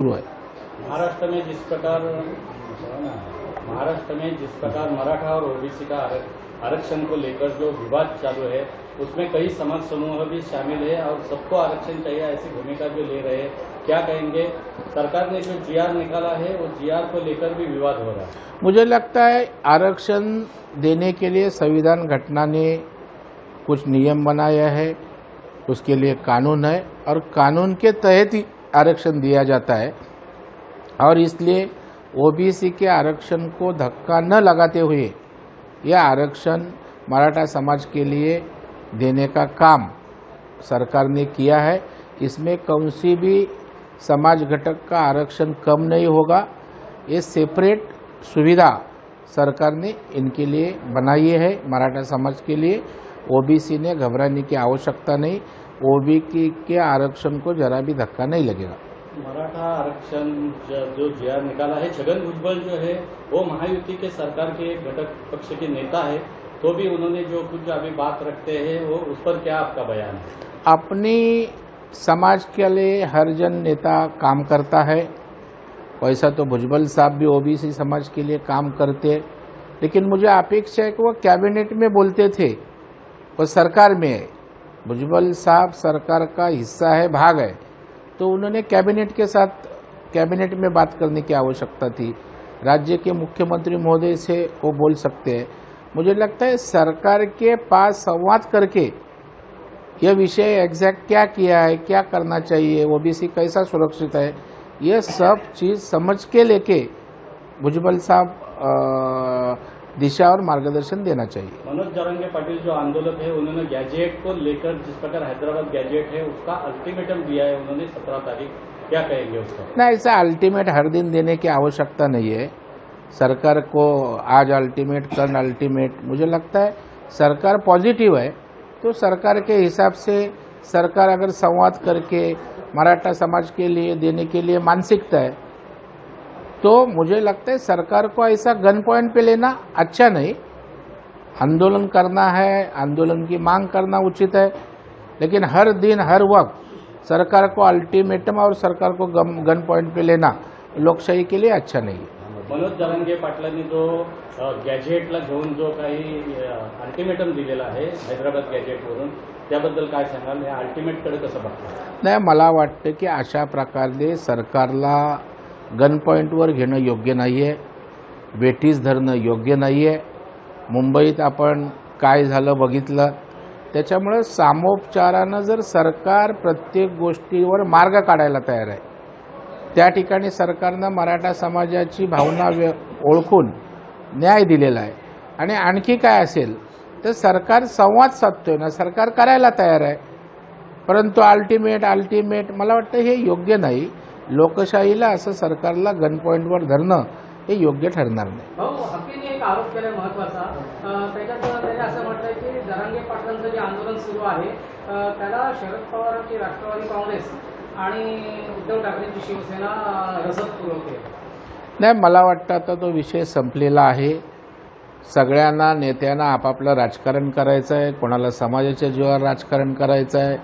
शुरू है। महाराष्ट्र में जिस प्रकार मराठा और ओबीसी का आरक्षण को लेकर जो विवाद चालू है, उसमें कई समाज समूह भी शामिल है और सबको आरक्षण चाहिए ऐसी भूमिका जो ले रहे हैं, क्या कहेंगे? सरकार ने जो जीआर निकाला है वो जीआर को लेकर भी विवाद हो रहा है। मुझे लगता है आरक्षण देने के लिए संविधान घटना ने कुछ नियम बनाया है, उसके लिए कानून है और कानून के तहत ही आरक्षण दिया जाता है और इसलिए ओबीसी के आरक्षण को धक्का न लगाते हुए यह आरक्षण मराठा समाज के लिए देने का काम सरकार ने किया है। इसमें कौन सी भी समाज घटक का आरक्षण कम नहीं होगा। ये सेपरेट सुविधा सरकार ने इनके लिए बनाई है। मराठा समाज के लिए ओबीसी ने घबराने की आवश्यकता नहीं। ओबीसी के आरक्षण को जरा भी धक्का नहीं लगेगा। मराठा आरक्षण जो जीआर निकाला है, छगन भुजबल जो है वो महायुति के सरकार के घटक पक्ष के नेता है, तो भी उन्होंने जो कुछ अभी बात रखते हैं वो उस पर क्या आपका बयान है? अपनी समाज के लिए हर जन नेता काम करता है। वैसा तो भुजबल साहब भी ओबीसी समाज के लिए काम करते, लेकिन मुझे अपेक्षा है कि वो कैबिनेट में बोलते थे, वो सरकार में है। भुजबल साहब सरकार का हिस्सा है, भाग है, तो उन्होंने कैबिनेट में बात करने की आवश्यकता थी। राज्य के मुख्यमंत्री महोदय से वो बोल सकते हैं। मुझे लगता है सरकार के पास संवाद करके यह विषय एग्जैक्ट क्या किया है, क्या करना चाहिए, ओबीसी कैसा सुरक्षित है, यह सब चीज़ समझ के लेके भुजबल साहब दिशा और मार्गदर्शन देना चाहिए। मनोज जरंगे पाटिल जो आंदोलक है, उन्होंने गैजेट को लेकर जिस प्रकार हैदराबाद गैजेट है उसका अल्टीमेटम दिया है उन्होंने 17 तारीख, क्या कहेंगे उसका? नहीं, ऐसा अल्टीमेट हर दिन देने की आवश्यकता नहीं है। सरकार को आज अल्टीमेट कल अल्टीमेट, मुझे लगता है सरकार पॉजिटिव है तो सरकार के हिसाब से सरकार अगर संवाद करके मराठा समाज के लिए देने के लिए मानसिकता है तो मुझे लगता है सरकार को ऐसा गन पॉइंट पे लेना अच्छा नहीं। आंदोलन करना है, आंदोलन की मांग करना उचित है, लेकिन हर दिन हर वक्त सरकार को अल्टीमेटम और सरकार को गन पॉइंट पे लेना लोकशाही के लिए अच्छा नाही। मनोज जरंगे पाटलांनी जो गॅजेटला घेऊन जो काही अल्टिमेटम दिलेला आहे हैदराबाद गॅजेटवरून, त्याबद्दल काय सांगाल? या अल्टिमेटकडे कसं बघता? नाही, मला वाटतं की अशा प्रकारे सरकारला गन पॉईंटवर घेणं योग्य नाही आहे, वेठीस धरणं योग्य नाही आहे। मुंबईत आपण काय झालं बघितलं, त्याच्यामुळे सामोपचारानं जर सरकार प्रत्येक गोष्टीवर मार्ग काढायला तयार आहे, त्या ठिकाणी सरकारनं मराठा समाजाची भावना ओळखून न्याय दिलेला आहे। आणि आणखी काय असेल तर सरकार संवाद साधतोय ना, सरकार करायला तयार आहे, परंतु अल्टिमेट मला वाटतं हे योग्य नाही। लोकशाहीला असं सरकारला गन पॉईंटवर धरणं हे योग्य ठरणार नाही। भाऊ, हकीने एक आरोप केला महत्त्वाचा, त्याने असं म्हटलंय की जरांगे पाटलांचं जे आंदोलन सुरू आहे त्याला शरद पवारांची राष्ट्रवादी काँग्रेस आणि उद्धव ठाकरेंची शिवसेना रसद पुरवते। नाही, मला वाटतं आता तो विषय संपलेला आहे। सगळ्यांना नेत्यांना आपापलं राजकारण करायचं आहे, कोणाला समाजाच्या जीवावर राजकारण करायचं आहे,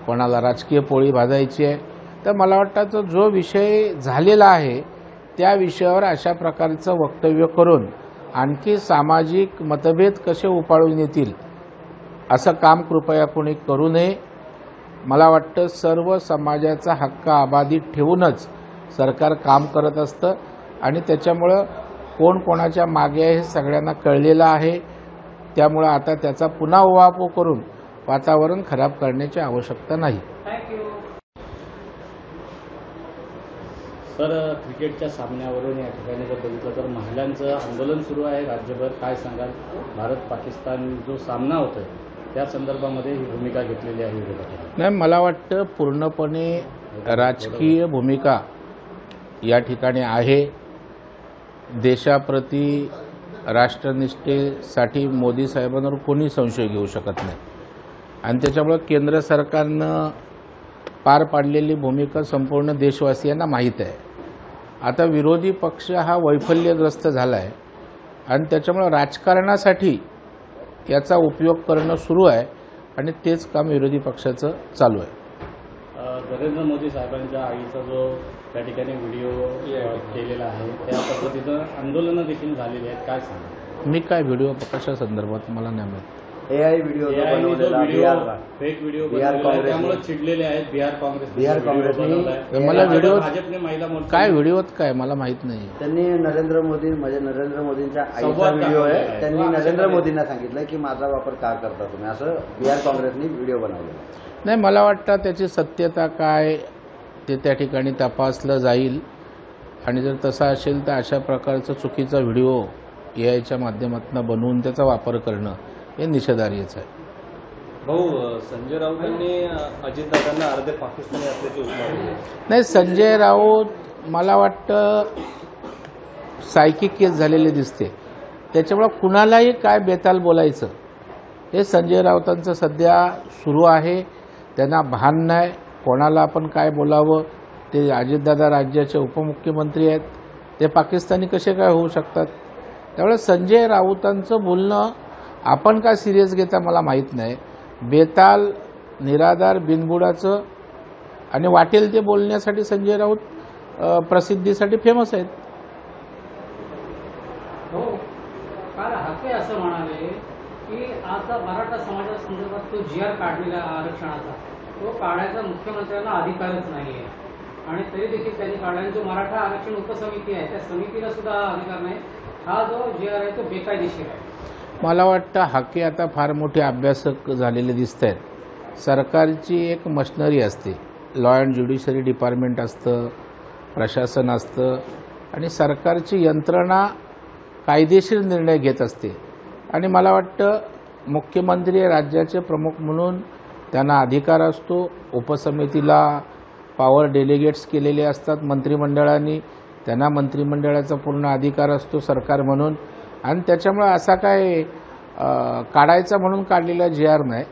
कोणाला राजकीय पोळी भाजायची आहे। तर मला वाटतं तो जो विषय झालेला आहे त्या विषयावर अशा प्रकारचं वक्तव्य करून आणखी सामाजिक मतभेद कसे उपाळून येतील असं काम कृपया कोणी करू नये। मला वाटतं सर्व समाजाचा हक्क अबाधित ठेवूनच सरकार काम करत असतं आणि त्याच्यामुळं कोण कोणाच्या मागे आहे हे सगळ्यांना कळलेलं आहे। त्यामुळे आता त्याचा पुन्हा उहापोह करून वातावरण खराब करण्याची आवश्यकता नाही। सर, क्रिकेटच्या सामन्यावरून या ठिकाणी जर बघितलं तर महिलांचं आंदोलन सुरू आहे राज्यभर, काय सांगाल? भारत पाकिस्तान जो सामना होतोय त्या संदर्भामध्ये ही भूमिका घेतलेली आहे विरोधकांनी। नाही, मला वाटतं पूर्णपणे राजकीय भूमिका या ठिकाणी आहे। देशाप्रती राष्ट्रनिष्ठेसाठी मोदी साहेबांवर कोणी संशय घेऊ शकत नाही आणि त्याच्यामुळे केंद्र सरकारनं पार पाडलेली भूमिका संपूर्ण देशवासियांना माहीत आहे। आता विरोधी पक्ष हा वैफल्यग्रस्त झाला आहे आणि त्याच्यामुळे राजकारणासाठी याचा उपयोग करणं सुरू आहे आणि तेच काम विरोधी पक्षाचं चालू आहे। नरेंद्र मोदी साहेबांच्या आईचा जो त्या ठिकाणी व्हिडिओ केलेला आहे, त्या पद्धतीनं आंदोलनं देखील झालेली आहेत. काय सांगा? मी काय व्हिडिओ कशा संदर्भात मला नाही माहित. AI व्हिडिओ फेक व्हिडिओ त्यामुळे चिडलेले आहेत बिहार काँग्रेसने. मला व्हिडिओ भाजपने महिला मोर्चा काय व्हिडिओत काय मला माहित नाही. त्यांनी नरेंद्र मोदींच्या आईचा व्हिडिओ आहे. त्यांनी नरेंद्र मोदींना सांगितलं की माझा वापर का करता तुम्ही, असं बिहार काँग्रेसने व्हिडिओ बनवलेला. नाही, मला वाटतं त्याची सत्यता काय ते त्या ठिकाणी तपासलं जाईल आणि जर तसा असेल तर अशा प्रकारचा चुकीचा व्हिडिओ AIच्या माध्यमातून बनवून त्याचा वापर करणं हे निषेधार्हच आहे. भाऊ, संजय राऊतांनी अजितदादांना अर्धे पाकिस्तानी असल्याची उपमा. नाही, संजय राऊत मला वाटतं सायकिक केस झालेले दिसते, त्याच्यामुळं कुणालाही काय बेताल बोलायचं हे संजय राऊतांचं सध्या सुरू आहे. त्यांना भान नाही कोणाला आपण काय बोलावं. ते अजितदादा राज्याचे उपमुख्यमंत्री आहेत, ते पाकिस्तानी कसे काय होऊ शकतात. त्यामुळे संजय राऊतांचं बोलणं आपण का सिरियस घेता मला माहीत नाही. बेताल, निराधार, बिनबुडाचं आणि वाटेल ते बोलण्यासाठी संजय राऊत प्रसिद्धीसाठी फेमस आहेत. हो, काल हाके असं म्हणाले की आता मराठा समाजासंदर्भात तो GR काढलेला आरक्षणाचा तो काढायचा मुख्यमंत्र्यांना अधिकारच नाही आहे आणि तरी देखील त्यांनी काढला. जो मराठा आरक्षण उपसमिती आहे त्या समितीला सुद्धा अधिकार नाही. हा जो GR आहे तो बेकायदेशीर आहे. मला वाटतं हाके आता फार मोठे अभ्यासक झालेले दिसत आहेत. सरकारची एक मशिनरी असते, लॉ अँड ज्युडिशरी डिपार्टमेंट असतं, प्रशासन असतं आणि सरकारची यंत्रणा कायदेशीर निर्णय घेत असते. आणि मला वाटतं मुख्यमंत्री राज्याचे प्रमुख म्हणून त्यांना अधिकार असतो. उपसमितीला पॉवर डेलिगेट्स केलेले असतात मंत्रिमंडळाने, त्यांना मंत्रिमंडळाचा पूर्ण अधिकार असतो सरकार म्हणून. आणि त्याच्यामुळे असा काय काढायचा म्हणून काढलेला GR नाही,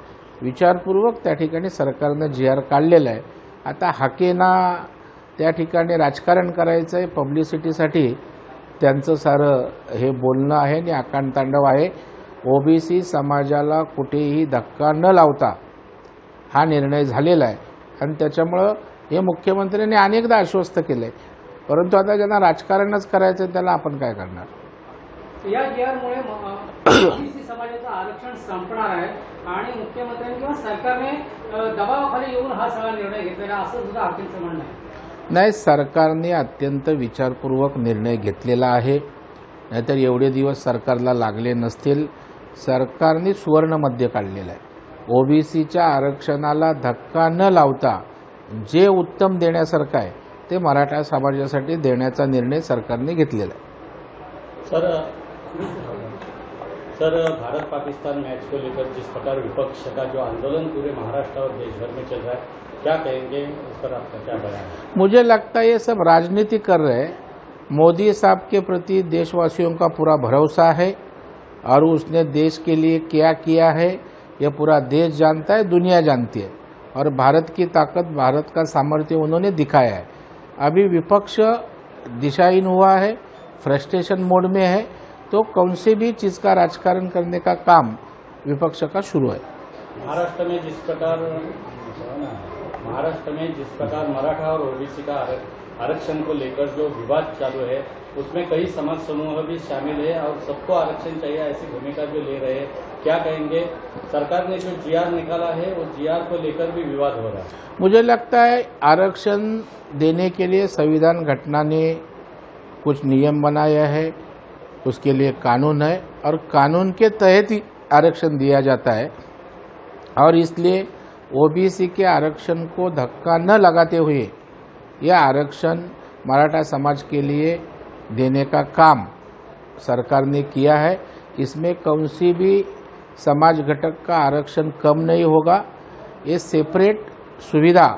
विचारपूर्वक त्या ठिकाणी सरकारनं GR काढलेला आहे. आता हाकेना त्या ठिकाणी राजकारण करायचं आहे पब्लिसिटीसाठी, त्यांचं सारं हे बोलणं आहे आणि आकांडतांडव आहे. OBC समाजाला कुठेही धक्का न लावता हा निर्णय झालेला आहे आणि त्याच्यामुळं हे मुख्यमंत्र्यांनी अनेकदा आश्वस्त केलं आहे. परंतु आता ज्यांना राजकारणच करायचं आहे त्याला आपण काय करणार. या GR मुळे OBC समाजाचं आरक्षण संपणार आहे आणि मुख्यमंत्र्यांनी किंवा सरकारने दबावाखाली येऊन हा सगळा निर्णय घेतलेला असं सुद्धा हाकेंचं म्हणणं आहे. नाही, सरकारने अत्यंत विचारपूर्वक निर्णय घेतलेला आहे, नाहीतर एवढे दिवस सरकारला लागले नसतील. सरकारने सुवर्णमध्य काढलेलं आहे. OBCच्या आरक्षणाला धक्का न लावता जे उत्तम देण्यासारखं आहे ते मराठा समाजासाठी देण्याचा निर्णय सरकारने घेतलेला आहे. सर, भारत पाकिस्तान मैच को लेकर जिस प्रकार विपक्ष का जो आंदोलन पूरे महाराष्ट्र और देश भर में चल रहा है, क्या कहेंगे उस पर आपका क्या बयान है? मुझे लगता है ये सब राजनीति कर रहे हैं. मोदी साहब के प्रति देशवासियों का पूरा भरोसा है और उसने देश के लिए क्या किया है ये पूरा देश जानता है, दुनिया जानती है. और भारत की ताकत, भारत का सामर्थ्य उन्होंने दिखाया है. अभी विपक्ष दिशाहीन हुआ है, फ्रस्ट्रेशन मोड में है, तो कौन सी भी चीज़ का राजकारण करने का काम विपक्ष का शुरू है. महाराष्ट्र में जिस प्रकार मराठा और OBC का आरक्षण को लेकर जो विवाद चालू है उसमें कई समाज समूह भी शामिल है और सबको आरक्षण चाहिए ऐसी भूमिका जो ले रहे हैं, क्या कहेंगे? सरकार ने जो GR निकाला है वो GR को लेकर भी विवाद हो रहा है. मुझे लगता है आरक्षण देने के लिए संविधान घटना ने कुछ नियम बनाया है, उसके लिए कानून है और कानून के तहत ही आरक्षण दिया जाता है. और इसलिए OBC के आरक्षण को धक्का न लगाते हुए यह आरक्षण मराठा समाज के लिए देने का काम सरकार ने किया है. इसमें कौन सी भी समाज घटक का आरक्षण कम नहीं होगा. ये सेपरेट सुविधा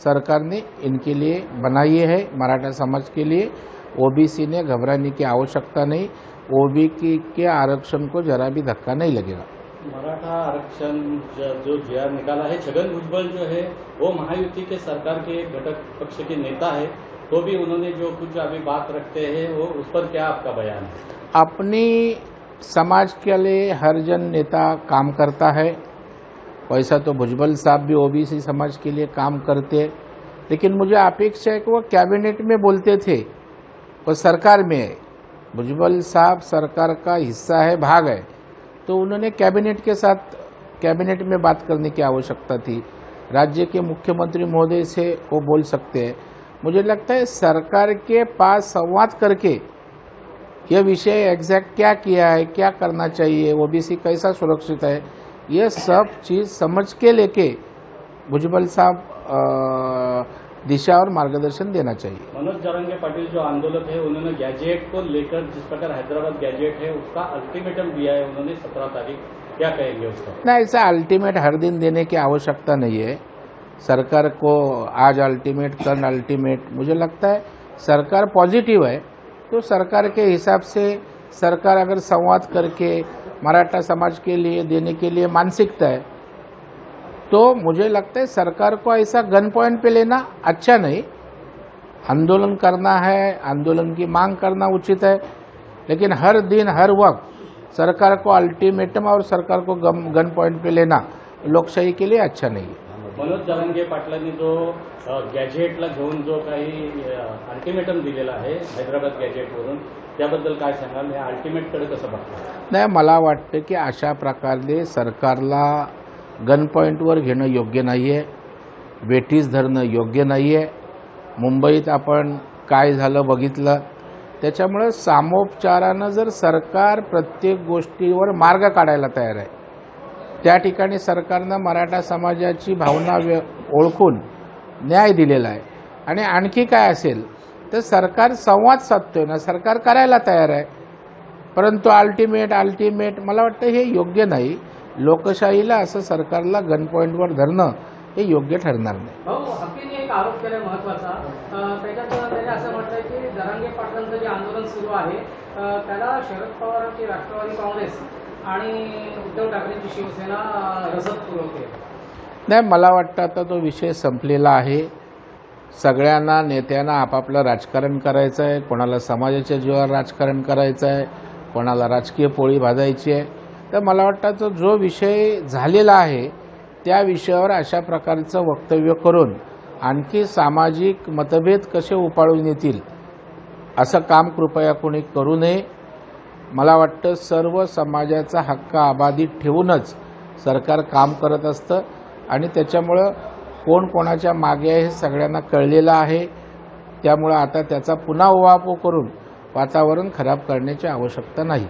सरकार ने इनके लिए बनाई है मराठा समाज के लिए. OBC ने घबराने की आवश्यकता नहीं. OBC के आरक्षण को जरा भी धक्का नहीं लगेगा. मराठा आरक्षण जो GR निकाला है, छगन भुजबल जो है वो महायुति के सरकार के एक घटक पक्ष के नेता है, तो भी उन्होंने जो कुछ अभी बात रखते हैं वो उस पर क्या आपका बयान है? अपनी समाज के लिए हर जन नेता काम करता है. वैसा तो भुजबल साहब भी OBC समाज के लिए काम करते, लेकिन मुझे अपेक्षा है कि वो कैबिनेट में बोलते थे, वो सरकार में है। भुजबल साहब सरकार का हिस्सा है, भाग है, तो उन्होंने कैबिनेट में बात करने की आवश्यकता थी। राज्य के मुख्यमंत्री महोदय से वो बोल सकते हैं। मुझे लगता है सरकार के पास संवाद करके यह विषय एग्जैक्ट क्या किया है, क्या करना चाहिए, ओबीसी कैसा सुरक्षित है, यह सब चीज़ समझ के लेके भुजबल साहब दिशा और मार्गदर्शन देना चाहिए। मनोज जरंगे पाटिल जो आंदोलक है, उन्होंने गैजेट को लेकर, जिस प्रकार हैदराबाद गैजेट है उसका अल्टीमेटम दिया है उन्होंने 17 तारीख, क्या कहेंगे उसका? नहीं, ऐसा अल्टीमेट हर दिन देने की आवश्यकता नहीं है। सरकार को आज अल्टीमेट, कल अल्टीमेट, मुझे लगता है सरकार पॉजिटिव है, तो सरकार के हिसाब से सरकार अगर संवाद करके मराठा समाज के लिए देने के लिए मानसिकता है, तो मुझे लगता है सरकार को ऐसा गन पॉइंट पे लेना अच्छा नहीं। आंदोलन करना है, आंदोलन की मांग करना उचित है, लेकिन हर दिन हर वक्त सरकार को अल्टीमेटम और सरकार को गन पॉइंट पे लेना लोकशाही के लिए अच्छा नहीं है। मनोज जरंगे पाटलांनी जो गॅजेटला घेऊन जो काही अल्टिमेटम दिलेला आहे हैदराबाद गॅजेटवरून, त्याबद्दल काय सांगाल? या अल्टिमेटकडे कसं बघता? नाही, मला वाटतं की अशा प्रकारे सरकारला गन पॉईंटवर घेणं योग्य नाही आहे, वेठीस धरणं योग्य नाही आहे। मुंबईत आपण काय झालं बघितलं, त्याच्यामुळे सामोपचारानं जर सरकार प्रत्येक गोष्टीवर मार्ग काढायला तयार आहे, त्या ठिकाणी सरकारनं मराठा समाजाची भावना ओळखून न्याय दिलेला आहे। आणि आणखी काय असेल तर सरकार संवाद साधतोय ना, सरकार करायला तयार आहे, परंतु अल्टिमेट मला वाटतं हे योग्य नाही। लोकशाहीला असं सरकारला गन पॉईंटवर धरणं हे योग्य ठरणार नाही। भाऊ, हकीने एक आरोप केलाय महत्त्वाचा, त्याने असं म्हटलंय की जरांगे पाटलांचं जे आंदोलन सुरू आहे त्याला शरद पवारांची राष्ट्रवादी काँग्रेस आणि उद्धव ठाकरेंची शिवसेना रसद पुरवते। नाही, मला वाटतं आता तो विषय संपलेला आहे। सगळ्यांना नेत्यांना आपापलं राजकारण करायचं आहे, कोणाला समाजाच्या जीवावर राजकारण करायचं आहे, कोणाला राजकीय पोळी भाजायची आहे। तर मला वाटतं तो जो विषय झालेला आहे त्या विषयावर अशा प्रकारचं वक्तव्य करून आणखी सामाजिक मतभेद कसे उपाळून येतील असं काम कृपया कोणी करू नये। मला वाटतं सर्व समाजाचा हक्क अबाधित ठेवूनच सरकार काम करत असतं आणि त्याच्यामुळं कोण कोणाच्या मागे आहे हे सगळ्यांना कळलेलं आहे। त्यामुळं आता त्याचा पुन्हा उहापोह करून वातावरण खराब करण्याची आवश्यकता नाही।